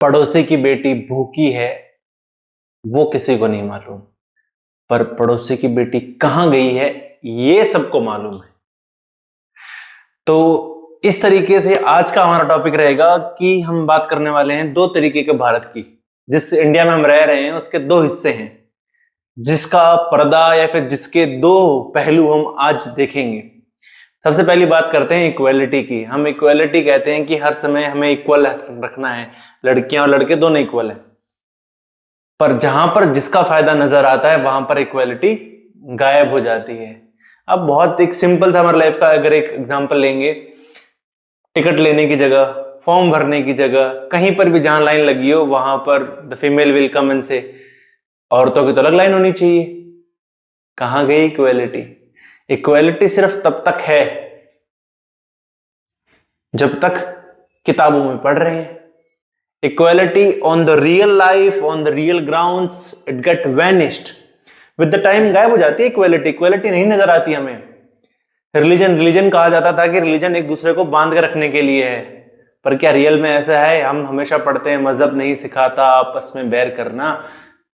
पड़ोसी की बेटी भूखी है वो किसी को नहीं मालूम, पर पड़ोसी की बेटी कहां गई है ये सबको मालूम है। तो इस तरीके से आज का हमारा टॉपिक रहेगा कि हम बात करने वाले हैं दो तरीके के भारत की। जिस इंडिया में हम रह रहे हैं उसके दो हिस्से हैं, जिसका पर्दा या फिर जिसके दो पहलू हम आज देखेंगे। सबसे पहली बात करते हैं इक्वालिटी की। हम इक्वालिटी कहते हैं कि हर समय हमें इक्वल रखना है, लड़कियां और लड़के दोनों इक्वल हैं। पर जहां पर जिसका फायदा नजर आता है वहां पर इक्वालिटी गायब हो जाती है। अब बहुत एक सिंपल सा हमारे लाइफ का अगर एक एग्जांपल लेंगे, टिकट लेने की जगह, फॉर्म भरने की जगह, कहीं पर भी जहां लाइन लगी हो वहां पर the female will come and से औरतों की तो अलग लाइन होनी चाहिए। कहां गई इक्वालिटी? इक्वालिटी सिर्फ तब तक है जब तक किताबों में पढ़ रहे हैं। Equality on the real life, on the real grounds, it get vanished. With the time गायब हो जाती है इक्वालिटी। इक्वालिटी नहीं नजर आती हमें। रिलीजन कहा जाता था कि रिलीजन एक दूसरे को बांध के रखने के लिए है, पर क्या रियल में ऐसा है? हम हमेशा पढ़ते हैं मजहब नहीं सिखाता आपस में बैर करना,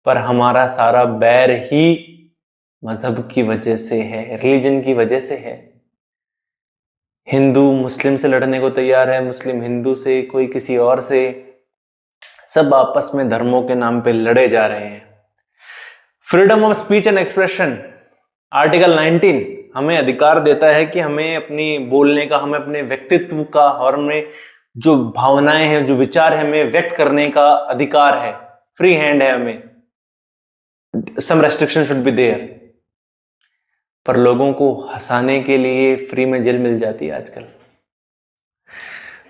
पर हमारा सारा बैर ही मजहब की वजह से है, रिलीजन की वजह से है। हिंदू मुस्लिम से लड़ने को तैयार है, मुस्लिम हिंदू से, कोई किसी और से, सब आपस में धर्मों के नाम पे लड़े जा रहे हैं। Freedom of speech and expression, article 19 हमें अधिकार देता है कि हमें अपनी बोलने का, हमें अपने व्यक्तित्व का और हमें जो भावनाएं हैं, जो विचार है, हमें व्यक्त करने का अधिकार है। फ्री हैंड है हमें। सम रेस्ट्रिक्शन शुड बी देयर। पर लोगों को हंसाने के लिए फ्री में जेल मिल जाती है आजकल।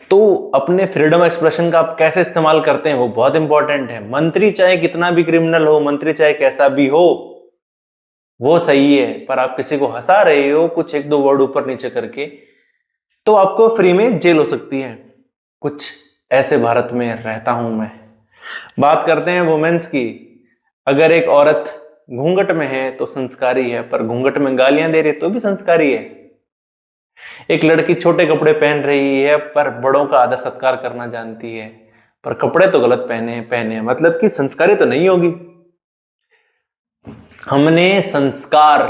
तो अपने फ्रीडम एक्सप्रेशन का आप कैसे इस्तेमाल करते हैं वो बहुत इंपॉर्टेंट है। मंत्री चाहे कितना भी क्रिमिनल हो, मंत्री चाहे कैसा भी हो, वो सही है, पर आप किसी को हंसा रहे हो कुछ एक दो वर्ड ऊपर नीचे करके, तो आपको फ्री में जेल हो सकती है। कुछ ऐसे भारत में रहता हूं मैं। बात करते हैं वुमेन्स की। अगर एक औरत घूंघट में है तो संस्कारी है, पर घूंघट में गालियां दे रही है तो भी संस्कारी है। एक लड़की छोटे कपड़े पहन रही है पर बड़ों का आदर सत्कार करना जानती है, पर कपड़े तो गलत पहने हैं, मतलब कि संस्कारी तो नहीं होगी। हमने संस्कार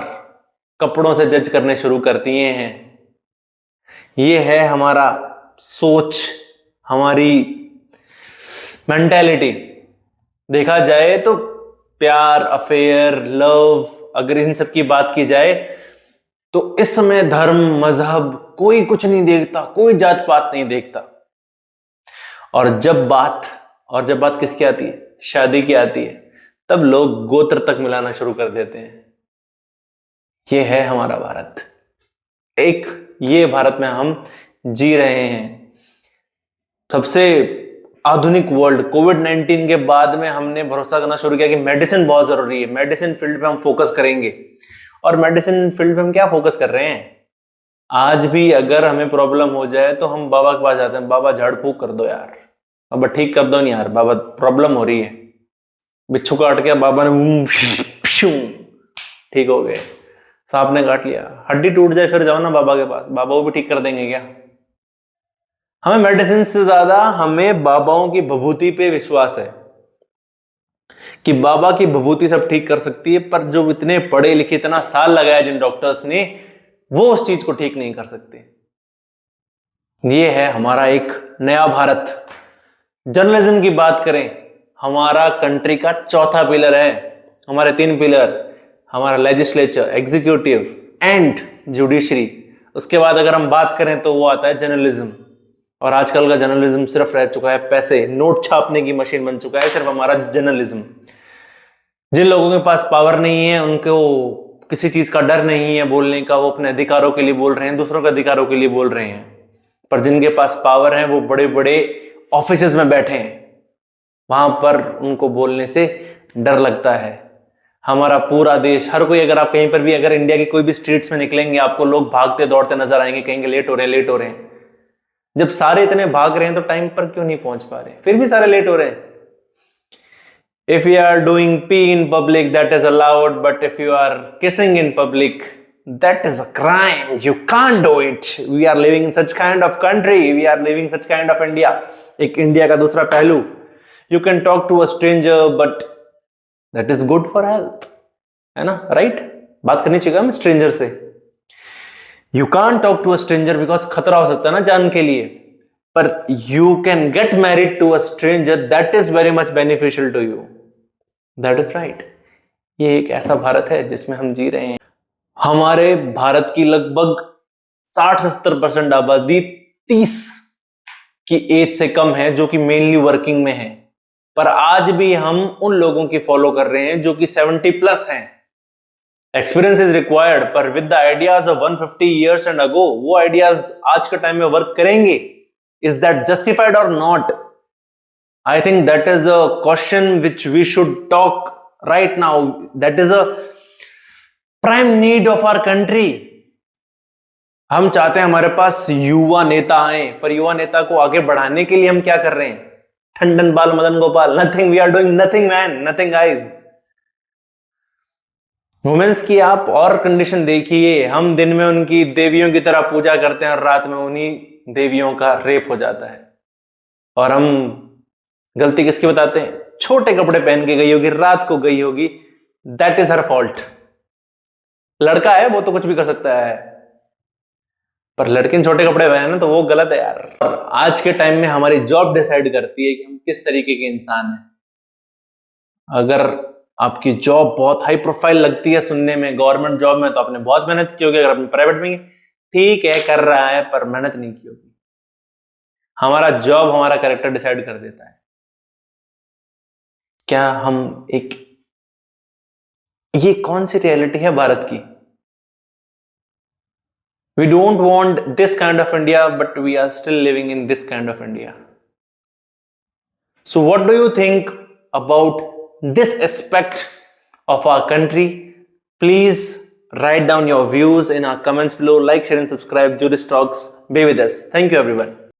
कपड़ों से जज करने शुरू कर दिए हैं। ये है हमारा सोच, हमारी मेंटालिटी। देखा जाए तो प्यार, अफेयर, लव, अगर इन सब की बात की जाए तो इस समय धर्म, मजहब कोई कुछ नहीं देखता, कोई जात पात नहीं देखता। और जब बात किसकी आती है? शादी की आती है, तब लोग गोत्र तक मिलाना शुरू कर देते हैं। ये है हमारा भारत। एक ये भारत में हम जी रहे हैं। सबसे आधुनिक वर्ल्ड, कोविड-19 के बाद में हमने भरोसा करना शुरू किया कि मेडिसिन बहुत जरूरी है, मेडिसिन फील्ड पे हम फोकस करेंगे। और मेडिसिन फील्ड पे हम क्या फोकस कर रहे हैं? आज भी अगर हमें प्रॉब्लम हो जाए तो हम बाबा के पास जाते हैं, बाबा झाड़ फूक कर दो यार, बाबा ठीक कर दो नहीं यार, बाबा प्रॉब्लम हो रही है, बिच्छू काट गया, बाबा ने ठीक हो गए। सांप ने काट लिया, हड्डी टूट जाए फिर जाओ ना बाबा के पास, बाबा वो भी ठीक कर देंगे क्या? हमें मेडिसिन से ज्यादा हमें बाबाओं की विभूति पे विश्वास है कि बाबा की विभूति सब ठीक कर सकती है, पर जो इतने पढ़े लिखे, इतना साल लगाया जिन डॉक्टर्स ने, वो उस चीज को ठीक नहीं कर सकते। ये है हमारा एक नया भारत। जर्नलिज्म की बात करें, हमारा कंट्री का चौथा पिलर है। हमारे तीन पिलर, हमारा लेजिस्लेचर, एग्जीक्यूटिव एंड जुडिशरी। उसके बाद अगर हम बात करें तो वो आता है जर्नलिज्म। और आजकल का जर्नलिज्म सिर्फ रह चुका है पैसे, नोट छापने की मशीन बन चुका है सिर्फ हमारा जर्नलिज्म। जिन लोगों के पास पावर नहीं है, उनको किसी चीज का डर नहीं है बोलने का, वो अपने अधिकारों के लिए बोल रहे हैं, दूसरों के अधिकारों के लिए बोल रहे हैं। पर जिनके पास पावर है वो बड़े बड़े ऑफिसेज में बैठे हैं, वहां पर उनको बोलने से डर लगता है। हमारा पूरा देश, हर कोई, अगर आप कहीं पर भी, अगर इंडिया की कोई भी स्ट्रीट्स में निकलेंगे, आपको लोग भागते दौड़ते नजर आएंगे, कहेंगे लेट हो रहे हैं। जब सारे इतने भाग रहे हैं तो टाइम पर क्यों नहीं पहुंच पा रहे? फिर भी सारे लेट हो रहे हैं। If you are doing pee in public, that is allowed, but if you are kissing in public, that is a crime. You can't do it. We are living in such kind of country. We are living such kind of India. एक India का दूसरा पहलू, You can talk to a stranger, but that is good for health, है ना, right? बात करनी चाहिए हमें स्ट्रेंजर से. You can't talk to a stranger because खतरा हो सकता है ना जान के लिए. पर you can get married to a stranger, that is very much beneficial to you. That is right. ये एक ऐसा भारत है जिसमें हम जी रहे हैं. हमारे भारत की लगभग 60-70% आबादी 30 की एज से कम है, जो कि मेनली वर्किंग में है. पर आज भी हम उन लोगों की फॉलो कर रहे हैं जो कि 70+ हैं. एक्सपीरियंस इज रिक्वायर्ड, पर with the ideas of 150 years and ago, वो आइडियाज आज के टाइम में वर्क करेंगे? इज दैट जस्टिफाइड और not? I think that is a question which we should talk right now. That is a prime need of our country. हम चाहते हैं हमारे पास युवा नेता आए, पर युवा नेता को आगे बढ़ाने के लिए हम क्या कर रहे हैं? ठंडन बाल Madan Gopal. Nothing. We are doing nothing man, nothing guys. Women's की आप और कंडीशन देखिए. हम दिन में उनकी देवियों की तरह पूजा करते हैं और रात में उन्हीं देवियों का रेप हो जाता है. और हम गलती किसकी बताते हैं? छोटे कपड़े पहन के गई होगी, रात को गई होगी, दैट इज हर फॉल्ट. लड़का है वो तो कुछ भी कर सकता है, पर लड़की ने छोटे कपड़े पहने ना तो वो गलत है यार. और आज के टाइम में हमारी जॉब डिसाइड करती है कि हम किस तरीके के इंसान हैं. अगर आपकी जॉब बहुत हाई प्रोफाइल लगती है सुनने में, गवर्नमेंट जॉब में, तो आपने बहुत मेहनत की होगी. अगर आपने प्राइवेट में ठीक है कर रहा है, पर मेहनत नहीं की होगी. हमारा जॉब हमारा कैरेक्टर डिसाइड कर देता है. क्या हम एक, ये कौन सी रियलिटी है भारत की? We don't want this kind of India, but we are still living in this kind of India. So what do you think about this aspect of our country? Please write down your views in our comments below. Like, share and subscribe. Juris Talks. Be with us. Thank you everyone.